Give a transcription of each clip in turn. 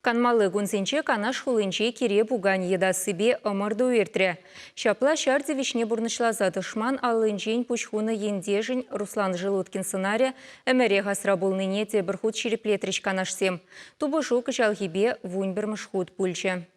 Канмалы гунсенче канаш хулынче кире буган еда себе ымырду иртре. Шапла шарди вишне бурнышлаза дышман алынчень пучхуны ендежень Руслан Желудкин сценария эмере гасра булныне те бірхут череплетрич канашсем. Тубышу кышалгибе вуньбермыш худ пульче.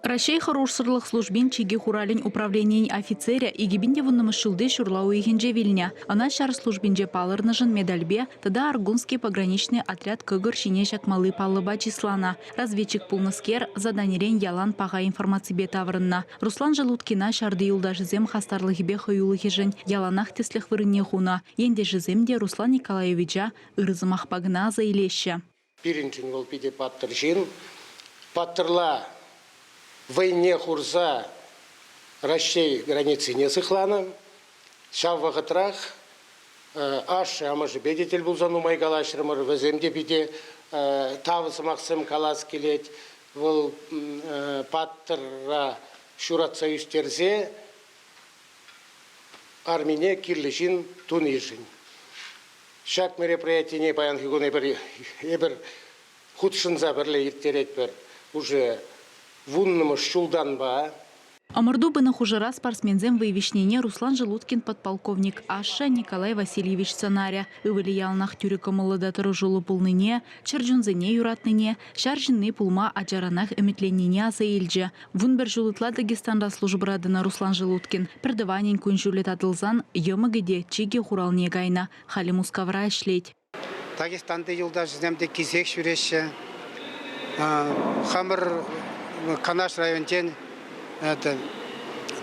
Рашей хорошсырлық службин чеги хуралин управлениен офицеря и гибинде вуннымышылды шурлау ихинже вильня. Она шар службинже палырныжын медальбе, тада Аргунский пограничный отряд кыгыр шине жакмалы паллыба числана. Разведчик пулныскер заданерен ялан пага информации таврынна. Руслан Желудкина шарды юлдашызем хастарлыгибе хыюлыхижен яланах теслих вырынне хуна. Енде жиземде Руслан Николаевича ырзымах пагна заилеща. Пиринчин волпиде паттыржин, паттырла войне хурза Рашей границы не сыхлана. Шав вахатрах аш амажы бедетель булзану майгалашрымыр веземде биде тавысы мақсым калас келет. Вол паттырра шуратса үстерзе армине кирлишин тунижин. Шак мероприятие не баян хигуны бір худшынза бірле иртерет бір уже вуннымыш шулдан ба. Амырду бына хужара спортсмензем выявишнене Руслан Желудкин подполковник Аша Николай Васильевич сценария. Ывыли ялнах тюрекомылыда тұрыжулы пулныне, чарджунзыне юратныне, шаржынны пулма аджаранах эметленіне аза елжі. Вунбер жулытла Дагестанда службырадына Руслан Желудкин. Пердыванен күн жулет адылзан, емігіде чиге хуралне гайна. Халі мускавра ішлет. Дагестанды юлда жүземде кезек жүреші. Хамыр Канаш районтен это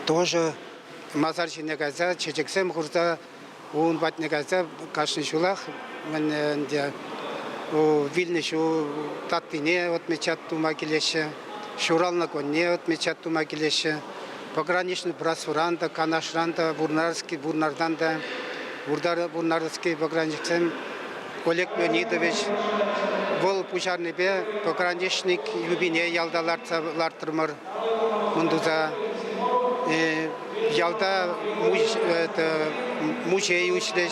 тоже мазарчине газа, чечексем хурта, он батне газа, кашни шулах, мен де вильнишу таттине отмечат тумакилеше, шурална конне отмечат тумакилеше, пограничный брасуранда, канашранда, бурнарданда, бурнарский пограничный Олег Леонидович. Вол пушарный бе, пограничник юбине ялдалартырмыр. Мундуза ялда музей учлеш.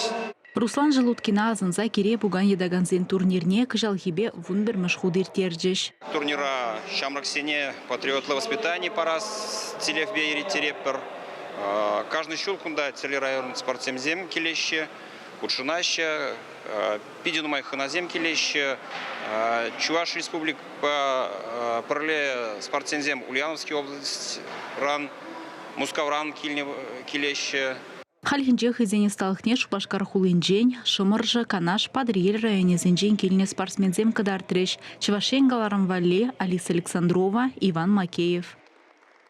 Руслан Желудкина азынза кире буган едаганзен турнирне кыжалхибе вунбер мышхудыр терджеш. Турнира Шамраксене патриотлы воспитание парас телевбе ириттереппер. Каждый щелкунда телерайон спортсемзем келеще. Кучунаще, Пидинумай ханазем келеще, Чуваш республик по Парле спортсмензем Ульяновский область ран, Мускавран келеще. Хальхинже хызене сталхне шупашкар хулинжень, шумыржа канаш падриель районе зенжень кильне спортсмензем кадар треш, Чевашенгаларам Валли, Алиса Александрова, Иван Макеев.